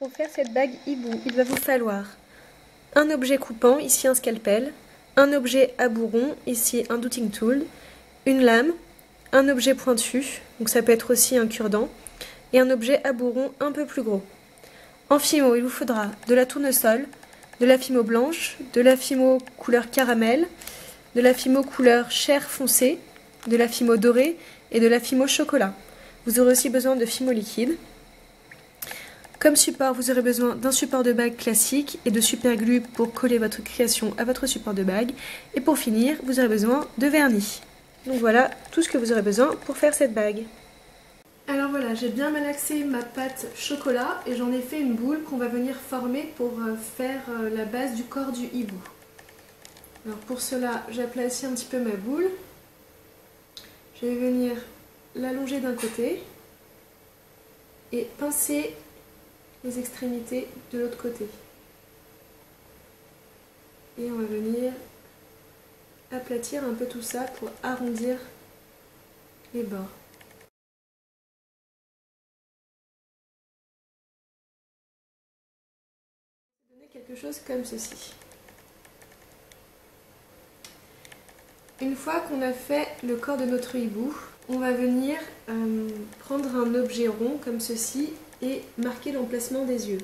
Pour faire cette bague hibou, il va vous falloir un objet coupant, ici un scalpel, un objet à bourron, ici un douting tool, une lame, un objet pointu, donc ça peut être aussi un cure-dent, et un objet à bourron un peu plus gros. En fimo, il vous faudra de la tournesol, de la fimo blanche, de la fimo couleur caramel, de la fimo couleur chair foncée, de la fimo dorée et de la fimo chocolat. Vous aurez aussi besoin de fimo liquide. Comme support, vous aurez besoin d'un support de bague classique et de super glue pour coller votre création à votre support de bague. Et pour finir, vous aurez besoin de vernis. Donc voilà tout ce que vous aurez besoin pour faire cette bague. Alors voilà, j'ai bien malaxé ma pâte chocolat et j'en ai fait une boule qu'on va venir former pour faire la base du corps du hibou. Alors pour cela, j'aplatis un petit peu ma boule. Je vais venir l'allonger d'un côté et pincer les extrémités de l'autre côté. Et on va venir aplatir un peu tout ça pour arrondir les bords. Donner quelque chose comme ceci. Une fois qu'on a fait le corps de notre hibou, on va venir prendre un objet rond comme ceci et marquer l'emplacement des yeux.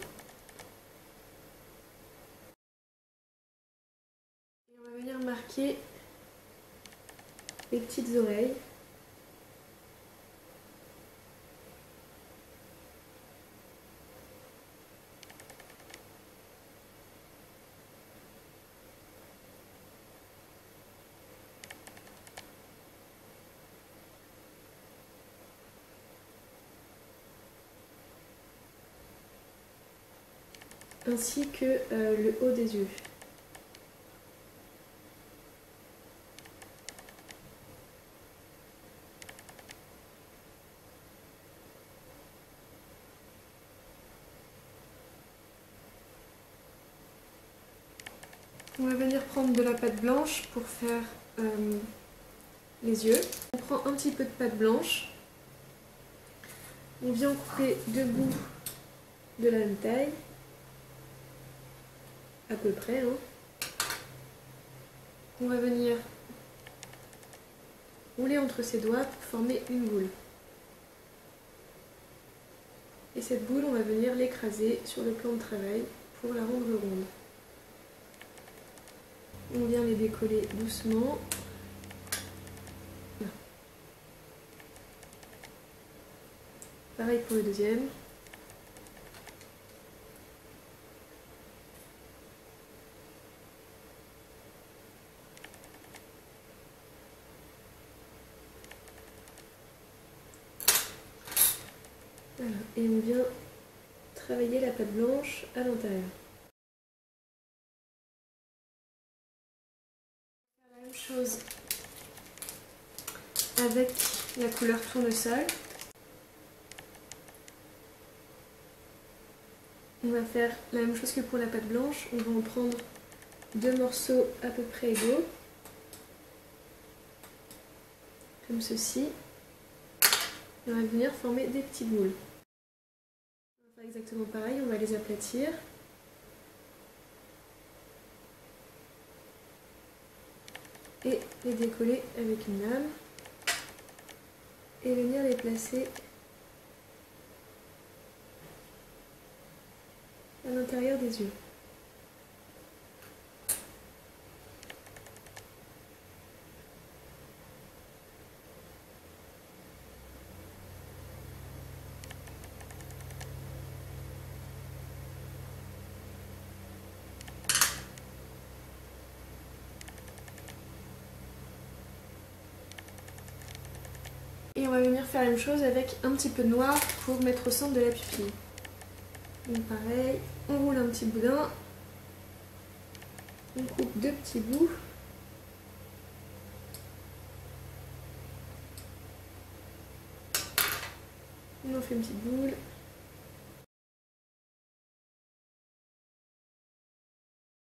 Et on va venir marquer les petites oreilles. Ainsi que le haut des yeux. On va venir prendre de la pâte blanche pour faire les yeux. On prend un petit peu de pâte blanche. On vient couper deux bouts de la même taille. À peu près. On va venir rouler entre ses doigts pour former une boule. Et cette boule, on va venir l'écraser sur le plan de travail pour la rendre ronde. On vient les décoller doucement. Là. Pareil pour le deuxième. Voilà. Et on vient travailler la pâte blanche à l'intérieur. La même chose avec la couleur tournesol. On va faire la même chose que pour la pâte blanche. On va en prendre deux morceaux à peu près égaux. Comme ceci. Et on va venir former des petites boules. On va faire exactement pareil, on va les aplatir. Et les décoller avec une lame. Et venir les placer à l'intérieur des yeux. Et on va venir faire la même chose avec un petit peu de noir pour mettre au centre de la pupille. Donc pareil, on roule un petit boudin, on coupe deux petits bouts. On en fait une petite boule.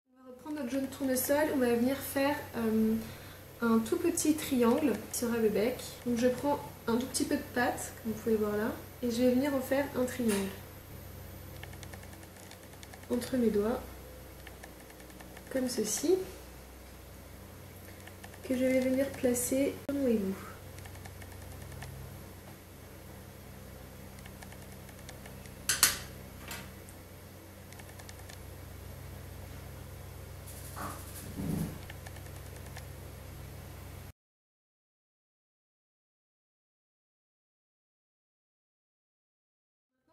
On va reprendre notre jaune tournesol, on va venir faire un tout petit triangle qui sera le bec. Donc je prends un tout petit peu de pâte, comme vous pouvez voir là, et je vais venir en faire un triangle. entre mes doigts, comme ceci, que je vais venir placer sur mon hibou.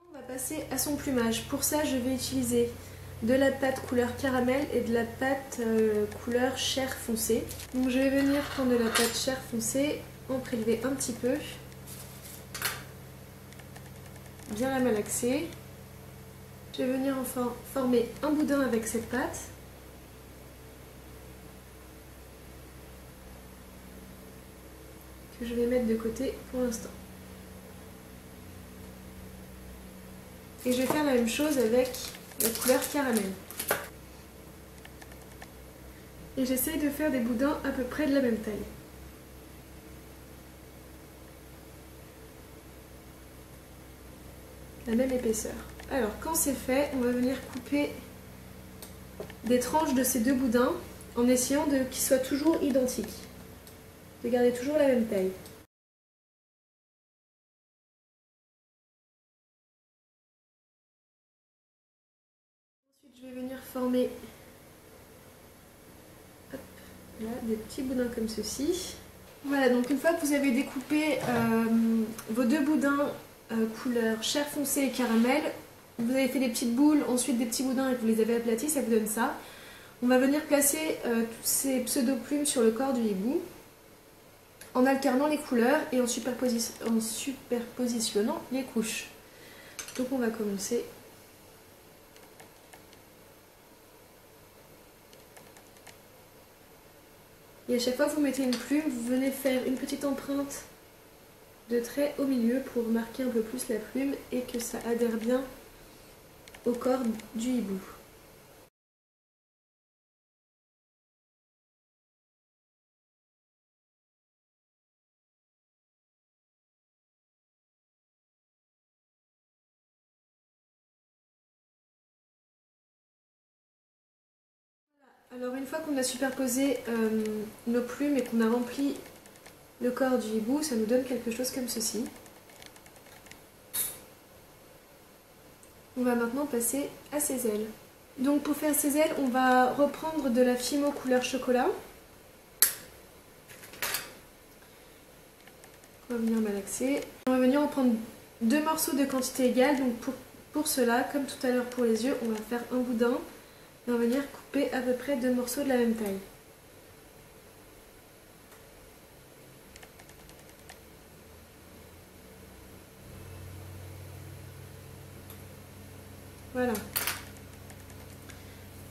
On va passer à son plumage. Pour ça, je vais utiliser de la pâte couleur caramel et de la pâte couleur chair foncée. Donc je vais venir prendre de la pâte chair foncée, en prélever un petit peu, bien la malaxer. Je vais venir enfin former un boudin avec cette pâte. Que je vais mettre de côté pour l'instant. Et je vais faire la même chose avec la couleur caramel. Et j'essaye de faire des boudins à peu près de la même taille. La même épaisseur. Alors quand c'est fait, on va venir couper des tranches de ces deux boudins en essayant qu'ils soient toujours identiques. De garder toujours la même taille. Ensuite, je vais venir former là, des petits boudins comme ceci. Voilà, donc une fois que vous avez découpé vos deux boudins couleur chair foncée et caramel, vous avez fait des petites boules, ensuite des petits boudins et vous les avez aplatis, ça vous donne ça. On va venir placer toutes ces pseudo-plumes sur le corps du hibou en alternant les couleurs et en superpositionnant les couches. Donc on va commencer. Et à chaque fois que vous mettez une plume, vous venez faire une petite empreinte de trait au milieu pour marquer un peu plus la plume et que ça adhère bien au corps du hibou. Alors une fois qu'on a superposé nos plumes et qu'on a rempli le corps du hibou, ça nous donne quelque chose comme ceci. On va maintenant passer à ses ailes. Donc pour faire ses ailes, on va reprendre de la Fimo couleur chocolat. On va venir malaxer. On va venir en prendre deux morceaux de quantité égale. Donc pour cela, comme tout à l'heure pour les yeux, on va faire un boudin. Et on va venir couper à peu près deux morceaux de la même taille. Voilà.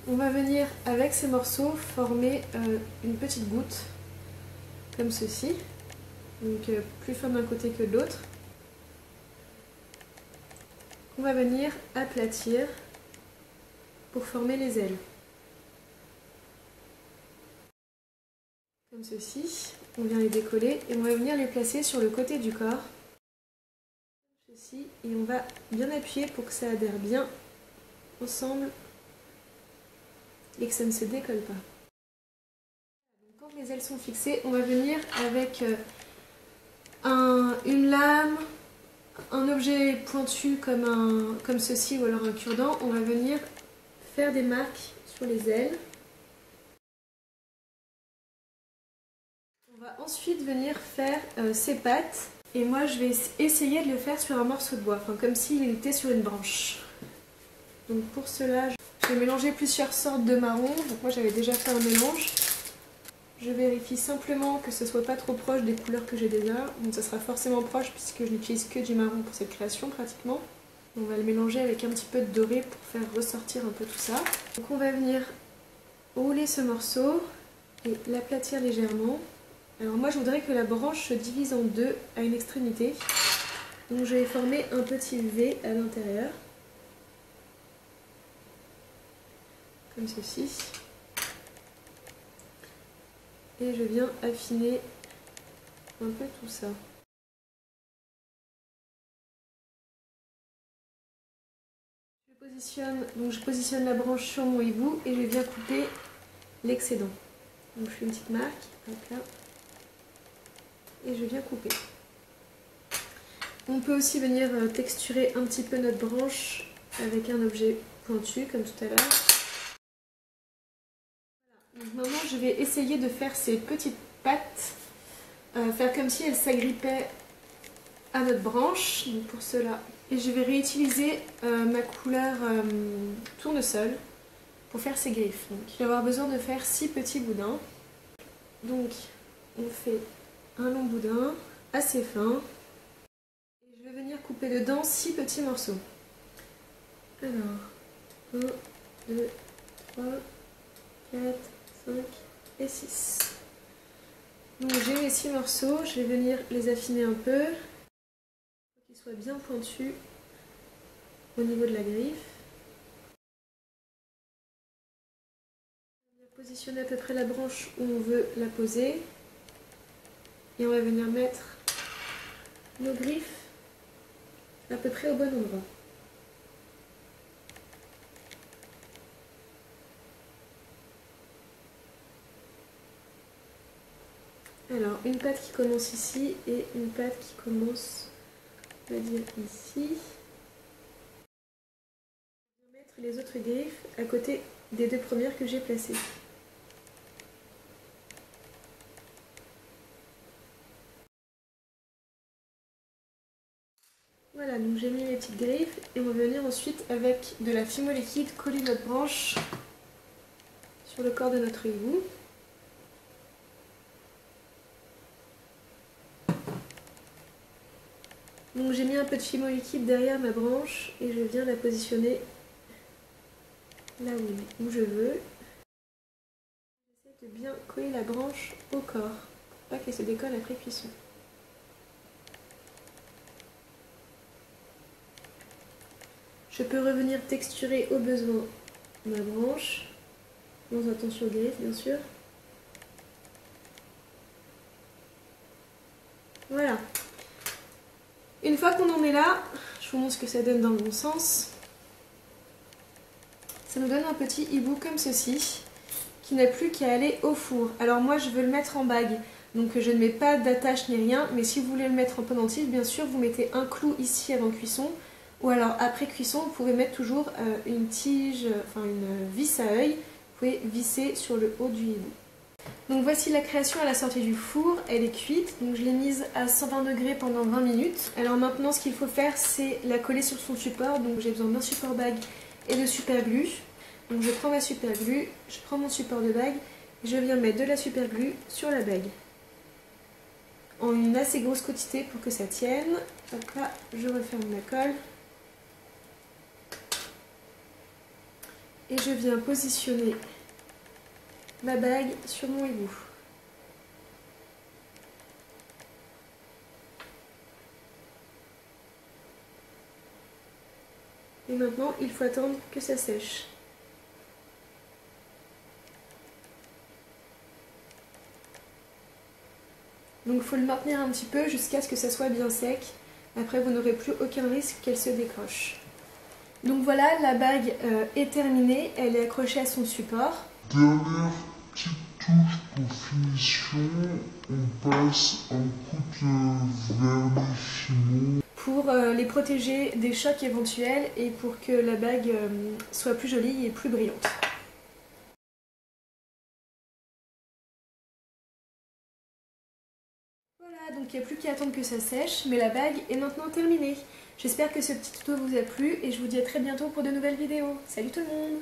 On va venir avec ces morceaux former une petite goutte, comme ceci. Donc plus fin d'un côté que de l'autre. On va venir aplatir pour former les ailes. Comme ceci. On vient les décoller et on va venir les placer sur le côté du corps. Comme ceci. Et on va bien appuyer pour que ça adhère bien ensemble et que ça ne se décolle pas. Donc, quand les ailes sont fixées, on va venir avec une lame, un objet pointu comme ceci ou alors un cure-dent. On va venir faire des marques sur les ailes. On va ensuite venir faire ses pattes. Et moi je vais essayer de le faire sur un morceau de bois, enfin comme s'il était sur une branche. Donc pour cela, je vais mélanger plusieurs sortes de marrons. Donc moi j'avais déjà fait un mélange. Je vérifie simplement que ce soit pas trop proche des couleurs que j'ai déjà. Donc ça sera forcément proche puisque je n'utilise que du marron pour cette création pratiquement. On va le mélanger avec un petit peu de doré pour faire ressortir un peu tout ça. Donc on va venir rouler ce morceau et l'aplatir légèrement. Alors moi je voudrais que la branche se divise en deux à une extrémité. Donc je vais former un petit V à l'intérieur. Comme ceci. Et je viens affiner un peu tout ça. Je Donc je positionne la branche sur mon hibou et je viens couper l'excédent. Donc je fais une petite marque, hop là, et je viens couper. On peut aussi venir texturer un petit peu notre branche avec un objet pointu comme tout à l'heure. Voilà. Donc maintenant je vais essayer de faire ces petites pattes, faire comme si elles s'agrippaient à notre branche, donc pour cela. Et je vais réutiliser ma couleur tournesol pour faire ces griffes. Donc, je vais avoir besoin de faire 6 petits boudins. Donc on fait un long boudin assez fin. Et je vais venir couper dedans 6 petits morceaux. Alors, 1, 2, 3, 4, 5 et 6. Donc j'ai mes 6 morceaux, je vais venir les affiner un peu. Qu'ils soient bien pointus au niveau de la griffe. On va positionner à peu près la branche où on veut la poser. Et on va venir mettre nos griffes à peu près au bon endroit. Alors, une patte qui commence ici et une patte qui commence, on va dire, ici. Je vais mettre les autres griffes à côté des 2 premières que j'ai placées. Voilà, donc j'ai mis mes petites griffes et on va venir ensuite avec de la fimo liquide coller notre branche sur le corps de notre hibou. Donc j'ai mis un peu de fimo liquide derrière ma branche et je viens la positionner là où je veux. J'essaie de bien coller la branche au corps pour pas qu'elle se décolle après cuisson. Je peux revenir texturer au besoin ma branche, faisant attention aux griffes bien sûr. Voilà. Une fois qu'on en est là, je vous montre ce que ça donne dans le bon sens. Ça nous donne un petit hibou comme ceci, qui n'a plus qu'à aller au four. Alors moi je veux le mettre en bague, donc je ne mets pas d'attache ni rien, mais si vous voulez le mettre en pendentif, bien sûr vous mettez un clou ici avant cuisson, ou alors après cuisson vous pouvez mettre toujours une tige, enfin une vis à œil, vous pouvez visser sur le haut du hibou. Donc voici la création à la sortie du four, elle est cuite, donc je l'ai mise à 120 degrés pendant 20 minutes. Alors maintenant ce qu'il faut faire c'est la coller sur son support, donc j'ai besoin d'un support bague et de super glue. Donc je prends ma super glue, je prends mon support de bague, et je viens mettre de la super glue sur la bague. En une assez grosse quantité pour que ça tienne. Hop là, je referme ma colle. Et je viens positionner ma bague sur mon hibou. Et maintenant, il faut attendre que ça sèche. Donc il faut le maintenir un petit peu jusqu'à ce que ça soit bien sec. Après, vous n'aurez plus aucun risque qu'elle se décroche. Donc voilà, la bague est terminée, elle est accrochée à son support. Dernière petite touche pour finition, on passe un coup de vernis fimo. Pour les protéger des chocs éventuels et pour que la bague soit plus jolie et plus brillante. Voilà, donc il n'y a plus qu'à attendre que ça sèche, mais la bague est maintenant terminée. J'espère que ce petit tuto vous a plu et je vous dis à très bientôt pour de nouvelles vidéos. Salut tout le monde!